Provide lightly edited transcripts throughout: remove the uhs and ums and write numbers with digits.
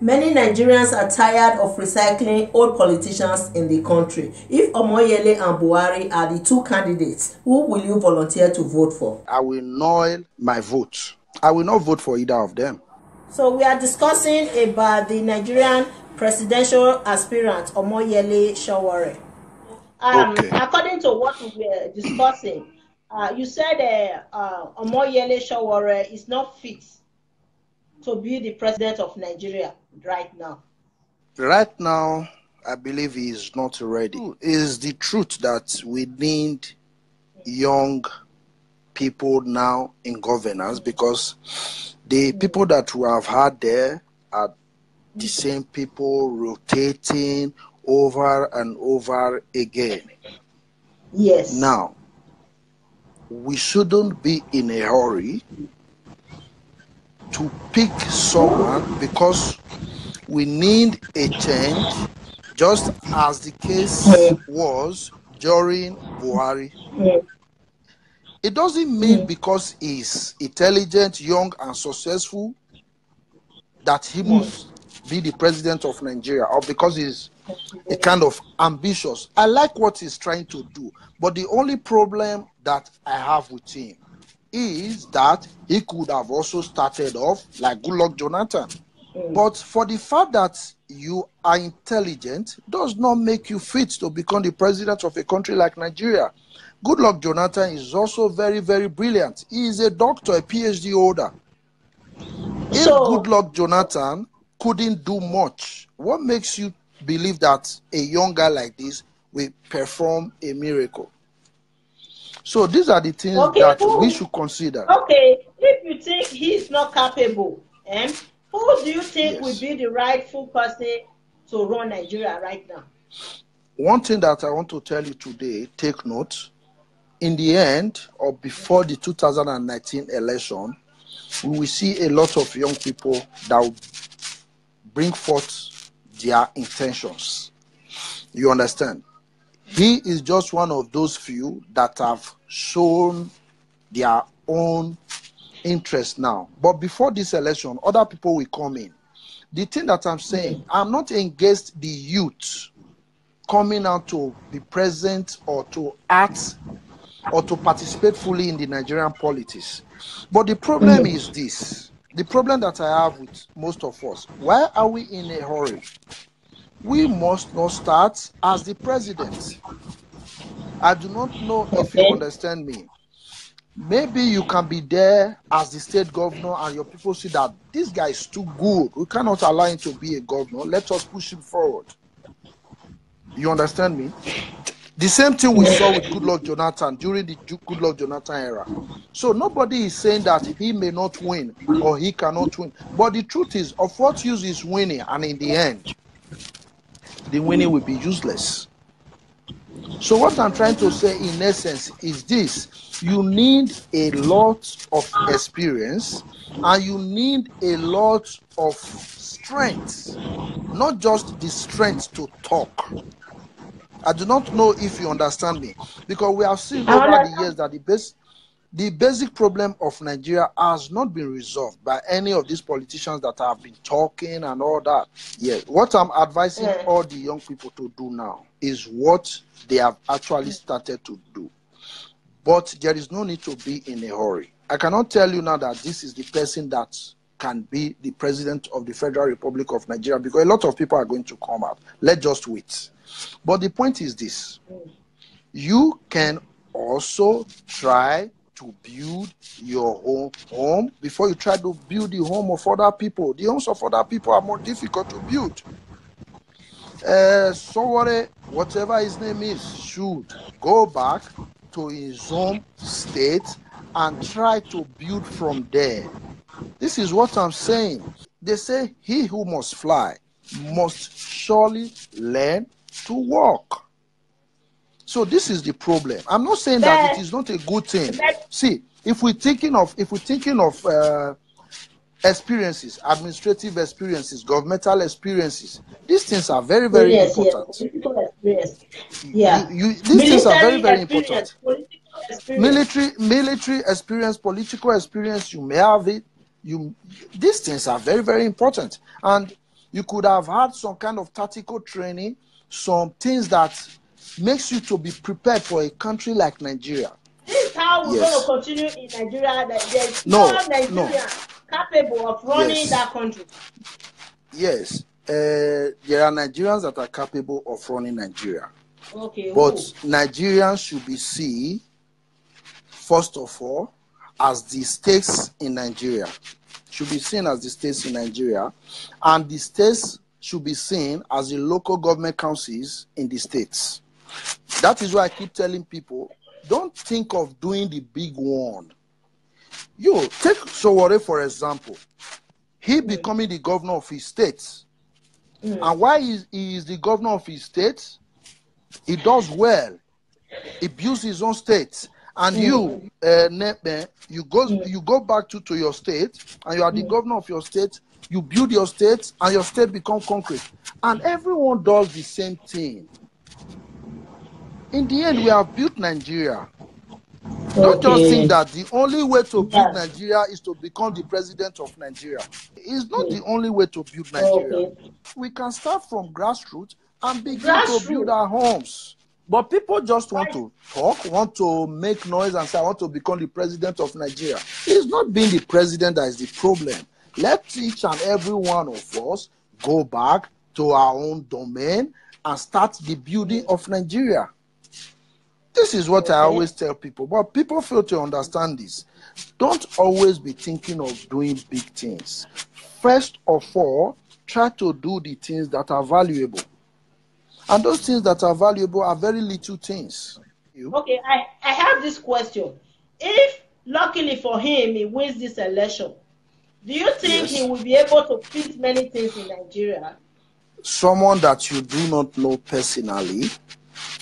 Many Nigerians are tired of recycling old politicians in the country. If Omoyele and Buhari are the two candidates, who will you volunteer to vote for? I will null my vote. I will not vote for either of them. So we are discussing about the Nigerian presidential aspirant Omoyele Sowore. Okay. According to what we were discussing, you said Omoyele Sowore is not fit to be the president of Nigeria right now. Right now, I believe he is not ready. It is the truth that we need young people now in governance, because the people that we have had there are the same people rotating over and over again. Yes. Now, we shouldn't be in a hurry to pick someone, because we need a change, just as the case was during Buhari. It doesn't mean because he's intelligent, young, and successful that he must be the president of Nigeria, or because he's a kind of ambitious. I like what he's trying to do, but the only problem that I have with him is that he could have also started off like Goodluck Jonathan. But for the fact that you are intelligent does not make you fit to become the president of a country like Nigeria. Goodluck Jonathan is also very, very brilliant. He is a doctor, a PhD holder. If Goodluck Jonathan couldn't do much, what makes you believe that a young guy like this will perform a miracle? So these are the things that we should consider. Okay, if you think he's not capable, who do you think will be the rightful person to run Nigeria right now? One thing that I want to tell you today, take note, in the end or before the 2019 election, we will see a lot of young people that will bring forth their intentions. You understand? He is just one of those few that have shown their own interest now. But before this election, other people will come in. The thing that I'm saying, I'm not against the youth coming out to be present or to act or to participate fully in the Nigerian politics. But the problem is this. The problem that I have with most of us, why are we in a hurry? We must not start as the president. I do not know if you understand me. Maybe you can be there as the state governor and your people see that this guy is too good. We cannot allow him to be a governor. Let us push him forward. You understand me? The same thing we saw with Goodluck Jonathan during the Goodluck Jonathan era. So nobody is saying that he may not win or he cannot win. But the truth is, of what use is winning, and in the end, the winning will be useless. So what I'm trying to say in essence is this. You need a lot of experience and you need a lot of strength, not just the strength to talk. I do not know if you understand me, because we have seen over the years that the basic problem of Nigeria has not been resolved by any of these politicians that have been talking and all that. Yeah, what I'm advising all the young people to do now is what they have actually started to do. But there is no need to be in a hurry. I cannot tell you now that this is the person that can be the president of the Federal Republic of Nigeria, because a lot of people are going to come out. Let's just wait. But the point is this. You can also try to build your own home before you try to build the home of other people. The homes of other people are more difficult to build. Sowore, whatever his name is, should go back to his home state and try to build from there. This is what I'm saying. They say he who must fly must surely learn to walk. So this is the problem. I'm not saying that it is not a good thing. See, if we're thinking of experiences, administrative experiences, governmental experiences, these things are very, very important. These things are very, very important. Military experience, political experience, you may have it. These things are very, very important. And You could have had some kind of tactical training, some things that makes you to be prepared for a country like Nigeria. This is how we're going to continue in Nigeria. That there's no Nigerian capable of running that country. Yes, there are Nigerians that are capable of running Nigeria. Okay, but Nigerians should be seen, first of all, as the states in Nigeria. Should be seen as the states in Nigeria, and the states should be seen as the local government councils in the states. That is why I keep telling people, don't think of doing the big one. You take Sowore, for example. He becoming the governor of his state. And while he is the governor of his state, he does well. He builds his own state. And you go back to your state, and you are the governor of your state. You build your state, and your state becomes concrete. And everyone does the same thing. In the end, we have built Nigeria. Don't just think that the only way to build Nigeria is to become the president of Nigeria. It's not the only way to build Nigeria. We can start from grassroots and begin to build our homes. But people just want to talk, want to make noise and say, I want to become the president of Nigeria. It's not being the president that is the problem. Let each and every one of us go back to our own domain and start the building of Nigeria. This is what I always tell people, but people fail to understand this. Don't always be thinking of doing big things. First of all, try to do the things that are valuable. And those things that are valuable are very little things. Okay, I have this question. If, luckily for him, he wins this election, do you think he will be able to fix many things in Nigeria? Someone that you do not know personally,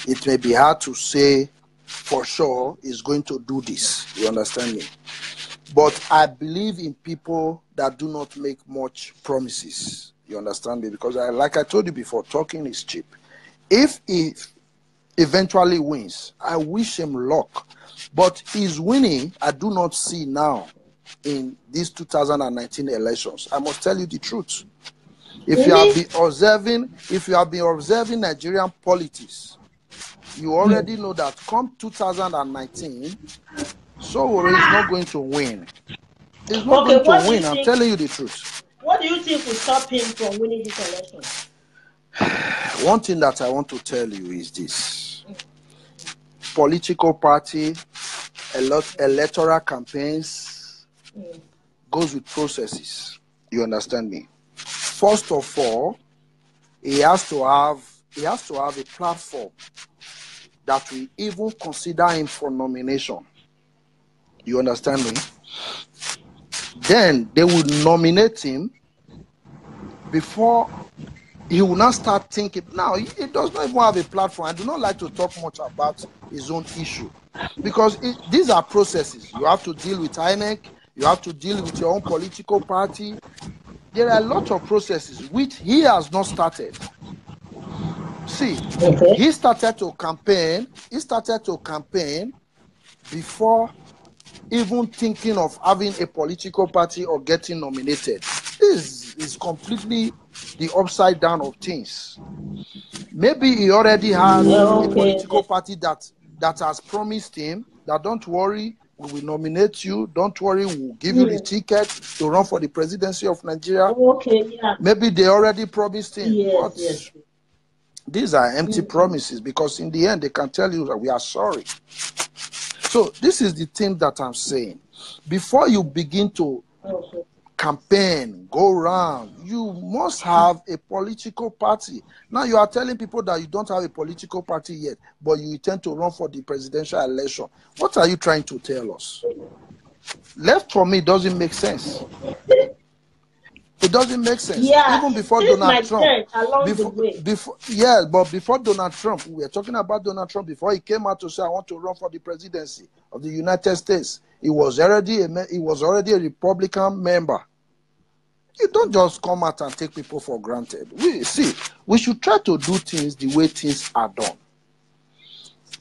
it may be hard to say for sure is going to do this. You understand me? But I believe in people that do not make much promises. You understand me? Because like I told you before, talking is cheap. If he eventually wins, I wish him luck. But his winning, I do not see now in these 2019 elections. I must tell you the truth. If you have been observing Nigerian politics, you already know that come 2019, Sowore is not going to win. He's not going to win. I'm telling you the truth. What do you think will stop him from winning this election? One thing that I want to tell you is this. Political party, electoral campaigns goes with processes. You understand me? First of all, he has to have a platform that will even consider him for nomination. You understand me? Then they will nominate him before he will not start thinking. Now, he does not even have a platform. I do not like to talk much about his own issue because these are processes. You have to deal with INEC. You have to deal with your own political party. There are a lot of processes which he has not started. See, he started to campaign. He started to campaign before even thinking of having a political party or getting nominated. This is completely the upside down of things. Maybe he already has a political party that has promised him that don't worry, we will nominate you. Don't worry, we'll give you the ticket to run for the presidency of Nigeria. Maybe they already promised him. But these are empty promises because in the end, they can tell you that we are sorry. So this is the thing that I'm saying. Before you begin to campaign, go around, you must have a political party. Now you are telling people that you don't have a political party yet, but you intend to run for the presidential election. What are you trying to tell us? Left for me doesn't make sense. It doesn't make sense. Even before Donald Trump. Before Donald Trump, we were talking about Donald Trump before he came out to say, I want to run for the presidency of the United States. He was already a Republican member. You don't just come out and take people for granted. We should try to do things the way things are done.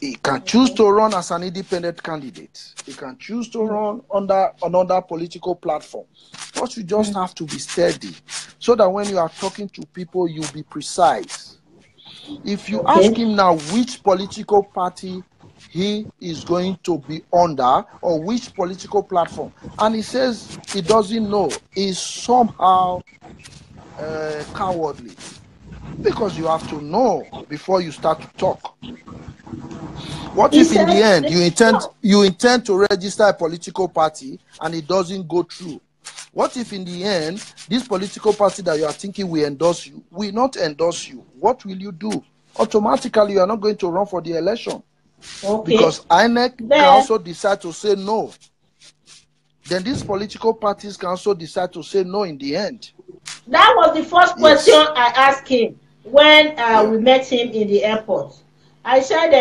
He can choose to run as an independent candidate. He can choose to run under another political platform. But you just have to be steady so that when you are talking to people, you'll be precise. If you ask him now which political party he is going to be under or which political platform, and he says he doesn't know, is somehow cowardly, because you have to know before you start to talk. What if in the end you intend to register a political party and it doesn't go through? What if in the end this political party that you are thinking will endorse you will not endorse you? What will you do? Automatically you are not going to run for the election. Because INEC can also decide to say no. Then these political parties can also decide to say no in the end. That was the first question I asked him when we met him in the airport. I said,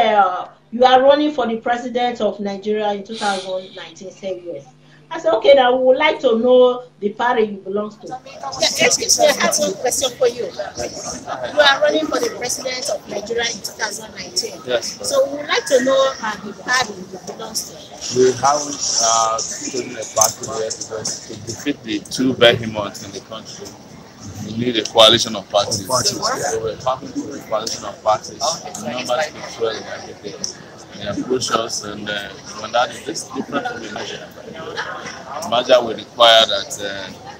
you are running for the president of Nigeria in 2019. Say yes. I said, okay, now we would like to know the party you belong to. Excuse me, I have one question for you. You are running for the president of Nigeria in 2019. Yes. So we would like to know the party you belong to. We haven't chosen a party yet because to defeat the two behemoths in the country, we need a coalition of parties. So we're talking to a coalition of parties. The numbers fit well in everything. They approach us, and when that is different from the measure. The measure will require that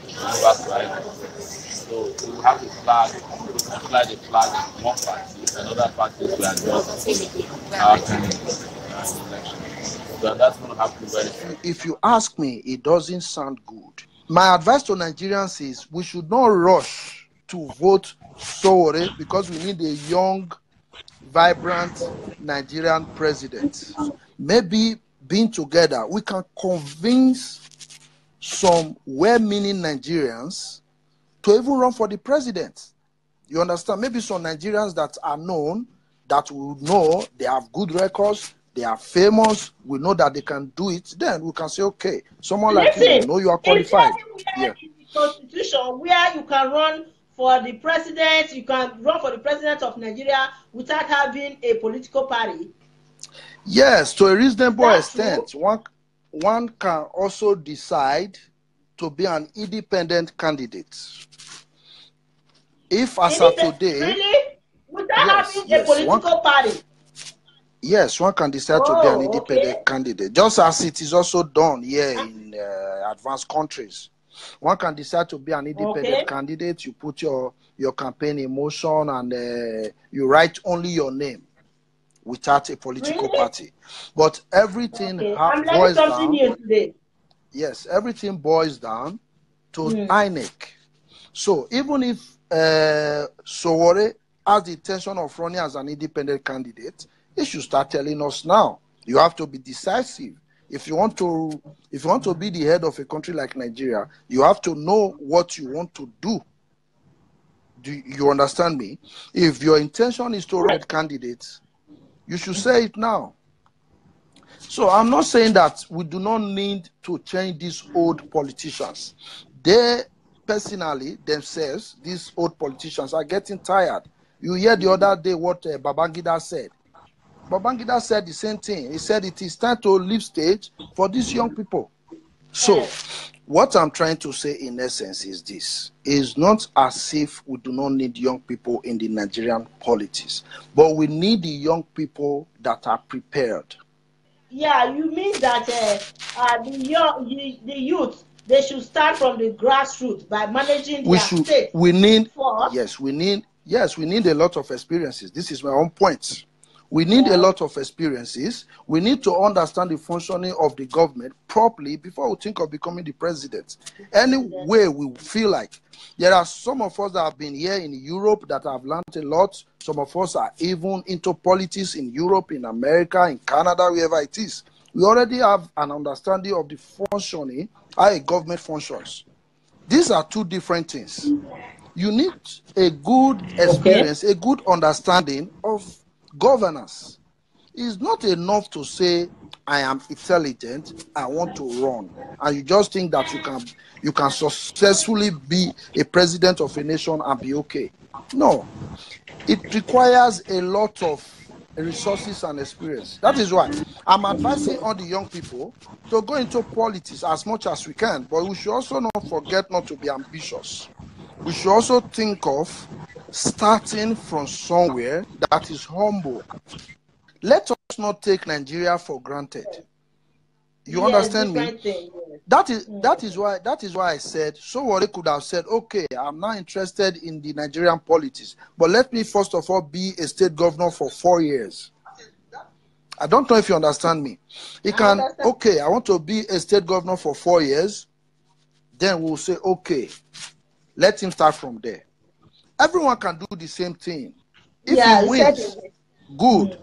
we go back to INEC. So we have to apply the flag in one party, and other parties will adjust our candidates in the election. So that's going to happen very soon. If you ask me, it doesn't sound good. My advice to Nigerians is we should not rush to vote Sowore because we need a young, vibrant Nigerian president. Maybe being together, we can convince some well-meaning Nigerians to even run for the president. You understand? Maybe some Nigerians that are known, that we know they have good records, they are famous, we know that they can do it, then we can say, okay, someone like you, we know you are qualified. In the Constitution where you can run for the president, you can run for the president of Nigeria without having a political party. Yes, to a reasonable extent. One can also decide to be an independent candidate. If as of today, really? Without having a political party. Yes, one can decide to be an independent candidate, just as it is also done here in advanced countries. One can decide to be an independent candidate. You put your campaign in motion and you write only your name without a political party. But everything boils down. Yes, everything boils down to INEC. So even if Sowore has the intention of running as an independent candidate, he should start telling us now. You have to be decisive. If you want to be the head of a country like Nigeria, you have to know what you want to do. Do you understand me? If your intention is to run candidates, you should say it now. So I'm not saying that we do not need to change these old politicians. They personally, themselves, these old politicians are getting tired. You hear the other day what Babangida said. Babangida said the same thing. He said it is time to leave stage for these young people. So what I'm trying to say in essence is this. It's not as if we do not need young people in the Nigerian politics, but we need the young people that are prepared. Yeah, you mean that the youth, they should start from the grassroots by managing their state. We need a lot of experiences. This is my own point. We need a lot of experiences. We need to understand the functioning of the government properly before we think of becoming the president. Anyway, we feel like there are some of us that have been here in Europe that have learned a lot. Some of us are even into politics in Europe, in America, in Canada, wherever it is. We already have an understanding of the functioning, how a government functions. These are two different things. You need a good experience, a good understanding of governance. It's not enough to say, I am intelligent, I want to run, and you just think that you can successfully be a president of a nation and be okay. No. It requires a lot of resources and experience. That is why I'm advising all the young people to go into politics as much as we can, but we should also not forget not to be ambitious. We should also think of starting from somewhere that is humble. Let us not take Nigeria for granted. You understand me? That is why I said Sowore could have said, okay, I'm not interested in the Nigerian politics, but let me first of all be a state governor for 4 years. I don't know if you understand me. He can, okay, I want to be a state governor for 4 years. Then we'll say, okay, let him start from there. Everyone can do the same thing. If he wins, good.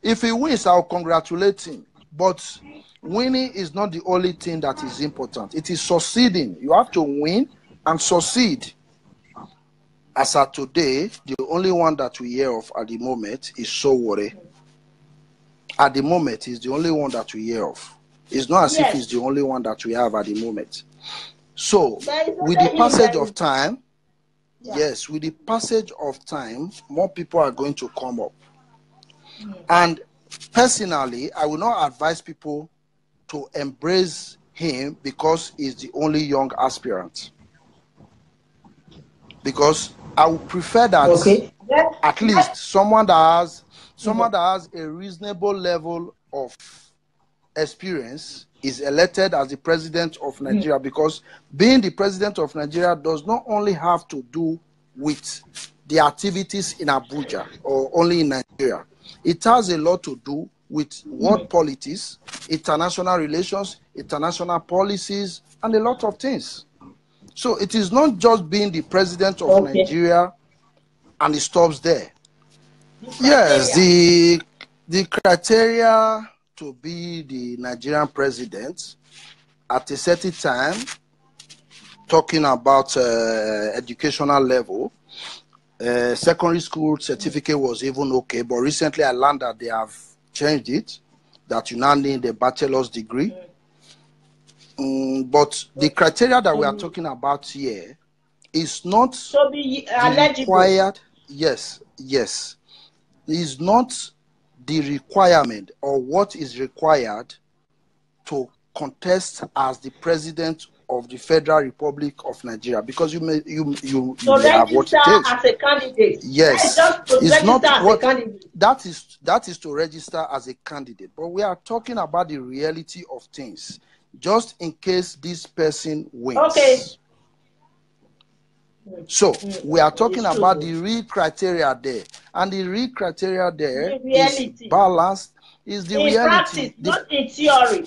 If he wins, I'll congratulate him. But winning is not the only thing that is important. It is succeeding. You have to win and succeed. As of today, the only one that we hear of at the moment is Sowore. At the moment, he's the only one that we hear of. It's not as if he's the only one that we have at the moment. So, with the passage of time, yes, with the passage of time, more people are going to come up. And personally, I will not advise people to embrace him because he's the only young aspirant. Because I would prefer that at least someone that has a reasonable level of experience is elected as the president of Nigeria, because being the president of Nigeria does not only have to do with the activities in Abuja or only in Nigeria. It has a lot to do with world politics, international relations, international policies, and a lot of things. So it is not just being the president of Nigeria and it stops there. Yes, the criteria to be the Nigerian president at a certain time, talking about educational level, secondary school certificate was even okay, but recently I learned that they have changed it, that you now need a bachelor's degree. But the criteria that we are talking about here is not required. Yes, is not the requirement or what is required to contest as the president of the Federal Republic of Nigeria, because you may have what it is. As a candidate. Yes, it's not what that is to register as a candidate. But we are talking about the reality of things, just in case this person wins. Okay. So we are talking about the real criteria there, and the real criteria there is balanced. Is the reality, practice, not in theory.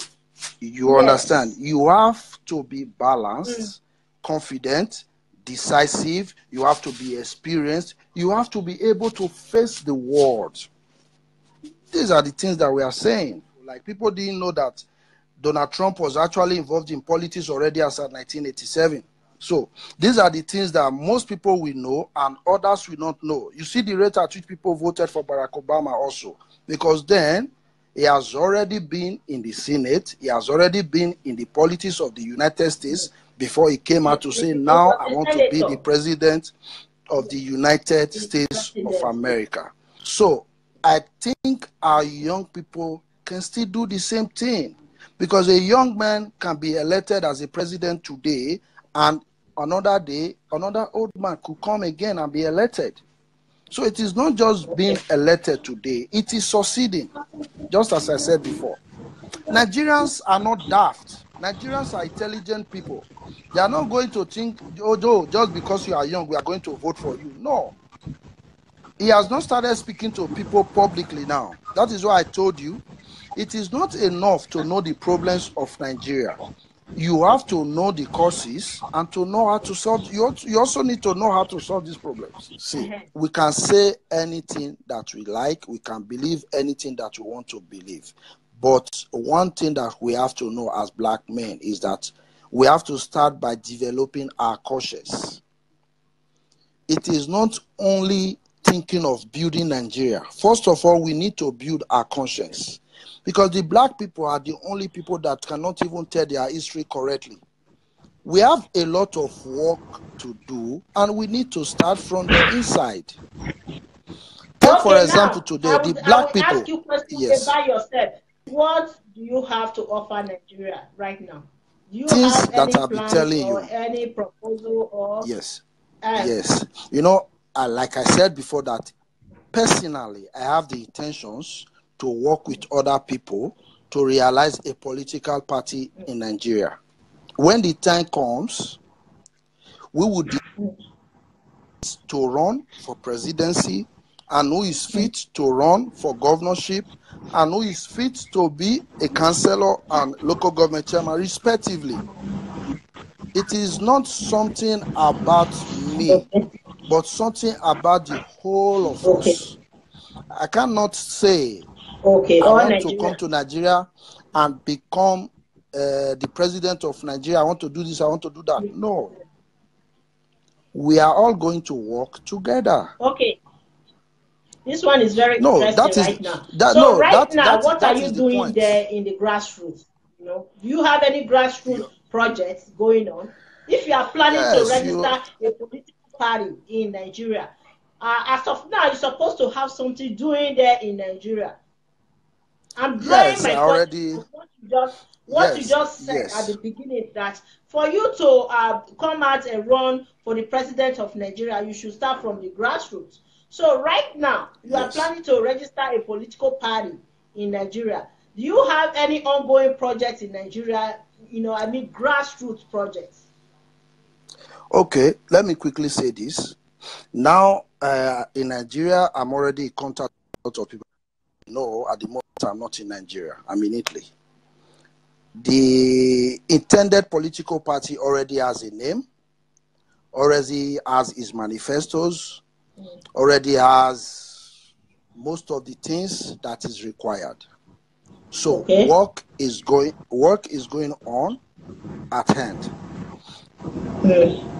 You understand? You have to be balanced, confident, decisive. You have to be experienced. You have to be able to face the world. These are the things that we are saying. Like, people didn't know that Donald Trump was actually involved in politics already as of 1987. So these are the things that most people will know and others will not know. You see the rate at which people voted for Barack Obama also, because then he has already been in the Senate. He has already been in the politics of the United States before he came out to say, now I want to be the president of the United States of America. So I think our young people can still do the same thing, because a young man can be elected as a president today, and another day, another old man could come again and be elected. So it is not just being elected today, it is succeeding, just as I said before. Nigerians are not daft. Nigerians are intelligent people. They are not going to think, oh, Joe, just because you are young, we are going to vote for you. No. He has not started speaking to people publicly now. That is why I told you, it is not enough to know the problems of Nigeria. You have to know the causes and to know how to solve. You also need to know how to solve these problems. See, we can say anything that we like. We can believe anything that we want to believe. But one thing that we have to know as black men is that we have to start by developing our conscience. It is not only thinking of building Nigeria. First of all, we need to build our conscience. Because the black people are the only people that cannot even tell their history correctly. We have a lot of work to do, and we need to start from the inside. Take, for Okay, example, now today, the I black will ask people, you questions yes, about yourself. What do you have to offer Nigeria right now? Do you things have that any I'll be plans telling or you, any proposal or yes, uh, yes. You know, like I said before, that personally, I have the intentions to work with other people to realize a political party in Nigeria. When the time comes, we would decide to run for presidency, and who is fit to run for governorship, and who is fit to be a councillor and local government chairman, respectively. It is not something about me, okay, but something about the whole of okay, us. I cannot say okay, I all want to come Nigeria. to Nigeria and become the president of Nigeria. I want to do this, I want to do that. No. We are all going to work together. Okay, this one is very No, interesting that is right now. that So no, right that now, that what are that you is the doing point. there in the grassroots? You know, do you have any grassroots projects going on? If you are planning to Yes, register a political party in Nigeria, as of now, you're supposed to have something doing there in Nigeria. I'm drawing yes, I my question already, from what you yes, just said at the yes, beginning, that for you to come out and run for the president of Nigeria, you should start from the grassroots. So right now, you are yes. planning to register a political party in Nigeria. Do you have any ongoing projects in Nigeria? You know, I mean grassroots projects. Okay, let me quickly say this. Now, in Nigeria, I'm already in contact with a lot of people. No, at the moment, I'm not in Nigeria. I'm in Italy. The intended political party already has a name, already has its manifestos, already has most of the things that is required. So Okay. work is going on at hand.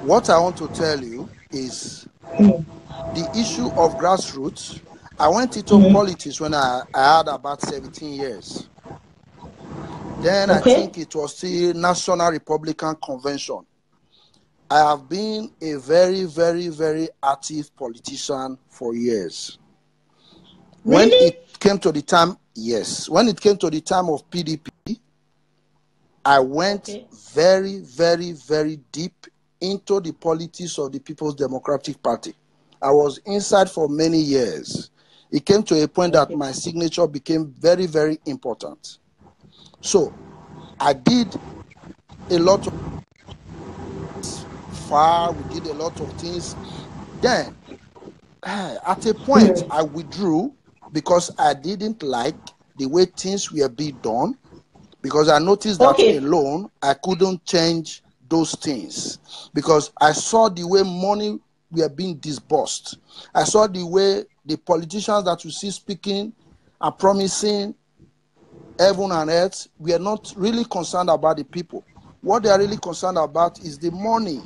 What I want to tell you is the issue of grassroots. I went into politics when I had about 17 years. Then I Okay. think it was the National Republican Convention. I have been a very, very, very active politician for years. When Really? it came to the time, yes, when it came to the time of PDP, I went Okay. very, very, very deep into the politics of the People's Democratic Party. I was inside for many years. It came to a point that Okay. my signature became very, very important. So I did a lot of we did a lot of things. Then at a point I withdrew because I didn't like the way things were being done, because I noticed that Okay. alone I couldn't change those things, because I saw the way money were being disbursed. I saw the way the politicians that you see speaking and promising heaven and earth were not really concerned about the people. What they are really concerned about is the money.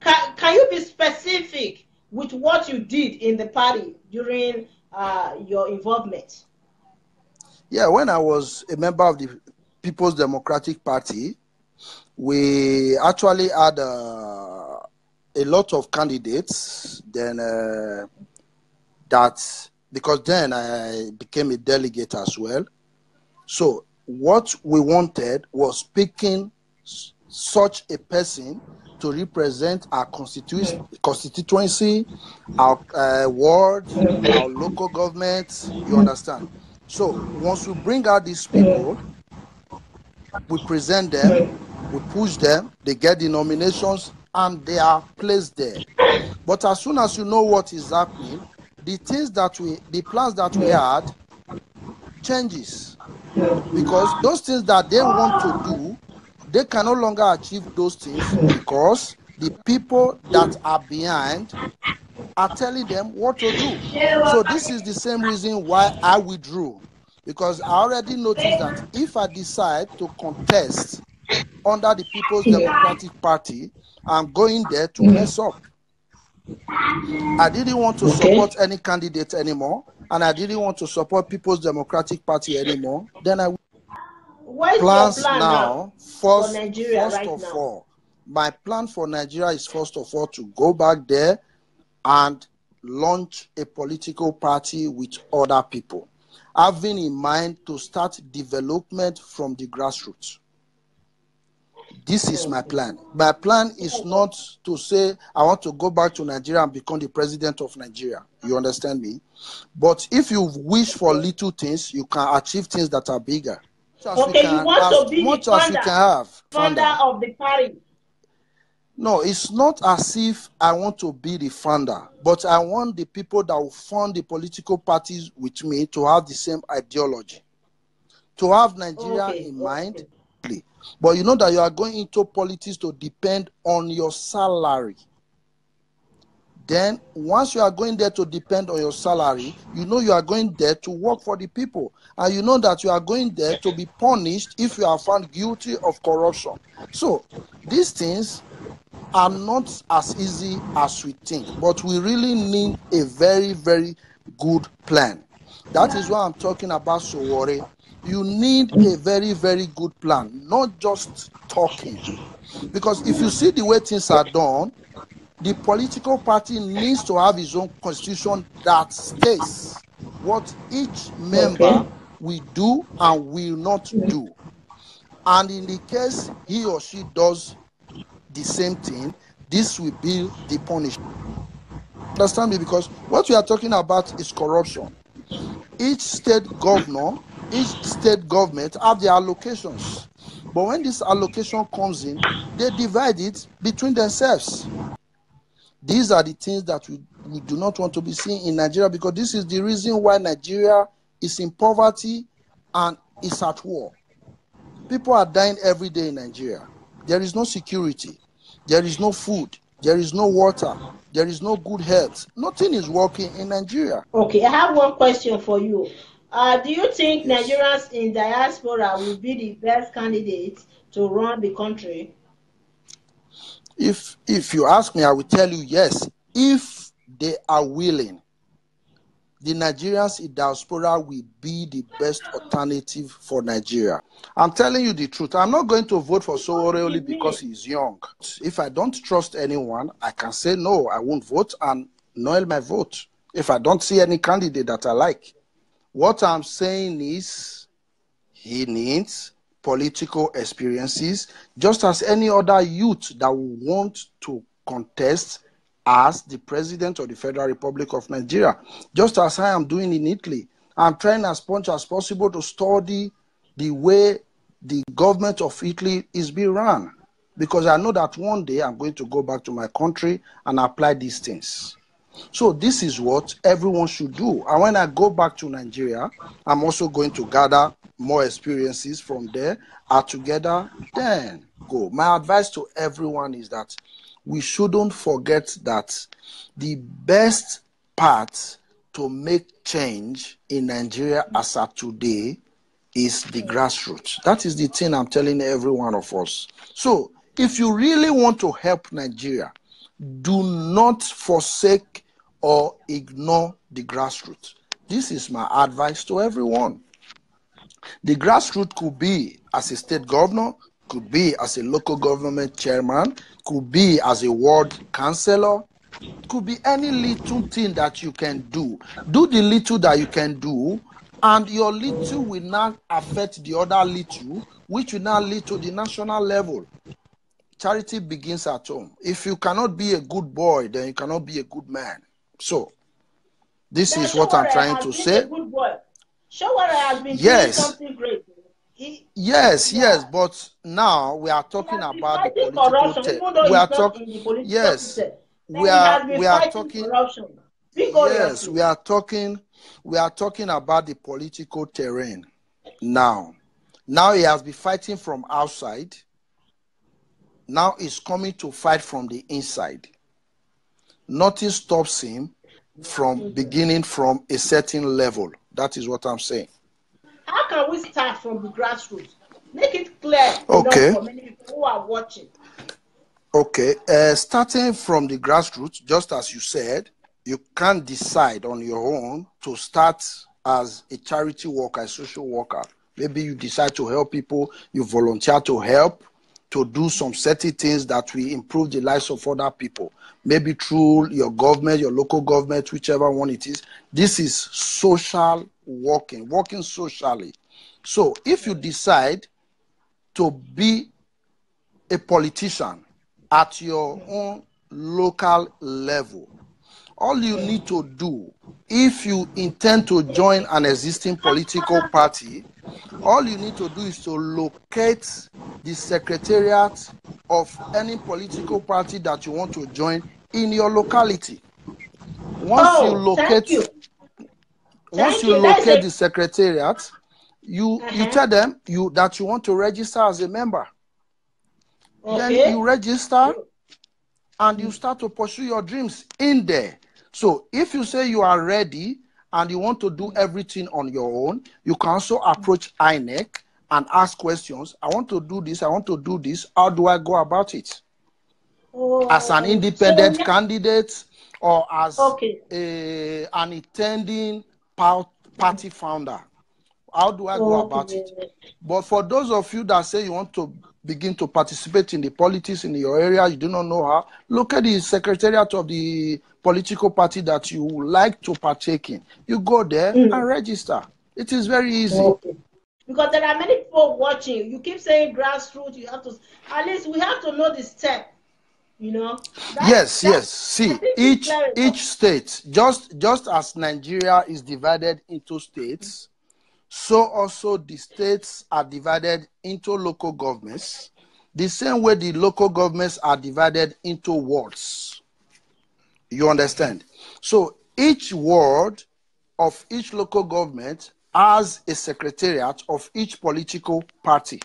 Can you be specific with what you did in the party during your involvement? Yeah, when I was a member of the People's Democratic Party, we actually had a lot of candidates. Then that, because then I became a delegate as well. So what we wanted was picking such a person to represent our constituency, our ward, our local government. You understand? So once we bring out these people, we present them, we push them, they get the nominations, and they are placed there. But as soon as you know what is happening, the plans that we had changes. Because those things that they want to do, they can no longer achieve those things because the people that are behind are telling them what to do. So this is the same reason why I withdrew, because I already noticed that if I decide to contest under the People's Democratic Party, I'm going there to mess up. I didn't want to Okay. support any candidate anymore, and I didn't want to support People's Democratic Party anymore. Then I What is your plans plan now now, for Nigeria first right of now? all, my plan for Nigeria is first of all to go back there and launch a political party with other people, having in mind to start development from the grassroots. This is my plan. My plan is not to say I want to go back to Nigeria and become the president of Nigeria. You understand me? But if you wish for little things, you can achieve things that are bigger. Okay, you want to be the founder of the party. No, it's not as if I want to be the founder, but I want the people that will fund the political parties with me to have the same ideology, to have Nigeria in mind. But you know that you are going into politics to depend on your salary. Then, once you are going there to depend on your salary, you know you are going there to work for the people. And you know that you are going there to be punished if you are found guilty of corruption. So, these things are not as easy as we think. But we really need a very, very good plan. That is why I'm talking about Sowore. You need a very, very good plan, not just talking. Because if you see the way things are done, the political party needs to have its own constitution that states what each member will do and will not do. And in the case he or she does the same thing, this will be the punishment. Understand me? Because what we are talking about is corruption. Each state governor, each state government have their allocations. But when this allocation comes in, they divide it between themselves. These are the things that we do not want to be seeing in Nigeria, because this is the reason why Nigeria is in poverty and is at war. People are dying every day in Nigeria. There is no security. There is no food. There is no water. There is no good health. Nothing is working in Nigeria. Okay, I have one question for you. Do you think Nigerians in diaspora will be the best candidates to run the country? If you ask me, I will tell you yes. If they are willing, the Nigerians in diaspora will be the best alternative for Nigeria. I'm telling you the truth. I'm not going to vote for Sowore only because he's young. If I don't trust anyone, I can say no, I won't vote and null my vote if I don't see any candidate that I like. What I'm saying is he needs political experiences, just as any other youth that will want to contest as the president of the Federal Republic of Nigeria, just as I am doing in Italy. I'm trying as much as possible to study the way the government of Italy is being run, because I know that one day I'm going to go back to my country and apply these things. So this is what everyone should do. And when I go back to Nigeria, I'm also going to gather more experiences from there, and together then go. My advice to everyone is that we shouldn't forget that the best part to make change in Nigeria as of today is the grassroots. That is the thing I'm telling every one of us. So if you really want to help Nigeria, do not forsake or ignore the grassroots. This is my advice to everyone. The grassroots could be as a state governor, could be as a local government chairman, could be as a ward councillor, could be any little thing that you can do. Do the little that you can do, and your little will not affect the other little, which will now lead to the national level. Charity begins at home. If you cannot be a good boy, then you cannot be a good man. So, this is what I'm trying to say. Good boy. Sowore has been doing something great. Yes, but now we are talking about the political. We are talking. Yes, we are talking. Yes, we are talking. We are talking about the political terrain now. Now he has been fighting from outside. Now he's coming to fight from the inside. Nothing stops him from beginning from a certain level. That is what I'm saying. How can we start from the grassroots? Make it clear for many people who are watching. Okay, starting from the grassroots, just as you said, you can't decide on your own to start as a charity worker, a social worker. Maybe you decide to help people, you volunteer to help, to do some certain things that will improve the lives of other people, maybe through your government, your local government, whichever one it is. This is social working socially. So if you decide to be a politician at your own local level, all you need to do, if you intend to join an existing political party, all you need to do is to locate the secretariat of any political party that you want to join in your locality. Once you locate the secretariat, you tell them that you want to register as a member. Then you register and you start to pursue your dreams in there. So if you say you are ready and you want to do everything on your own, you can also approach INEC and ask questions. I want to do this. I want to do this. How do I go about it? As an independent candidate or as an attending party founder? How do I go about it? But for those of you that say you want to begin to participate in the politics in your area, you do not know how, look at the secretariat of the political party that you would like to partake in. You go there and register. It is very easy. Because there are many people watching. You keep saying grassroots. You have to, at least we have to know the step. You know. Yes. See, each state, just as Nigeria is divided into states, so also the states are divided into local governments, the same way the local governments are divided into wards. You understand? So each ward of each local government has a secretariat of each political party.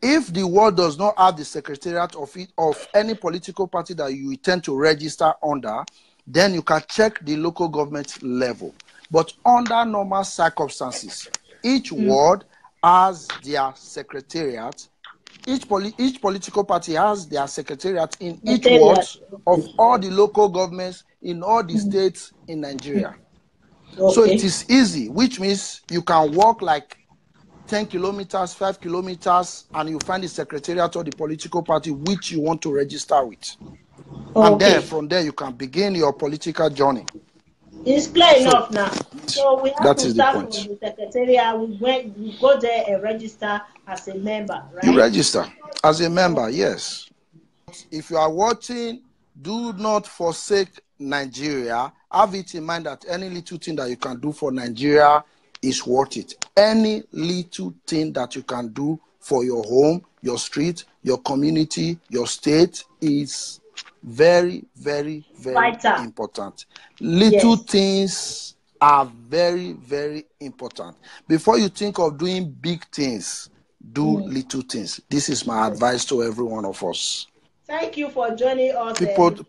If the ward does not have the secretariat of any political party that you intend to register under, then you can check the local government level. But under normal circumstances, each ward has their secretariat. Each political party has their secretariat in each ward of all the local governments in all the states in Nigeria. So it is easy, which means you can walk like 10 kilometers, 5 kilometers, and you find the secretariat of the political party which you want to register with. And then from there, you can begin your political journey. It's clear enough now. So we have to start from the secretariat. We go there and register as a member, right? You register as a member, yes. If you are watching, do not forsake Nigeria. Have it in mind that any little thing that you can do for Nigeria is worth it. Any little thing that you can do for your home, your street, your community, your state is very, very, very important. Little things are very, very important. Before you think of doing big things, do little things. This is my advice to every one of us. Thank you for joining us.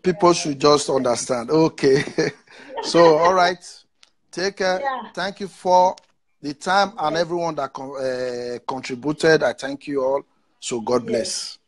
People should just understand. Okay. So, all right. Take care. Thank you for the time and everyone that contributed. I thank you all. So God bless.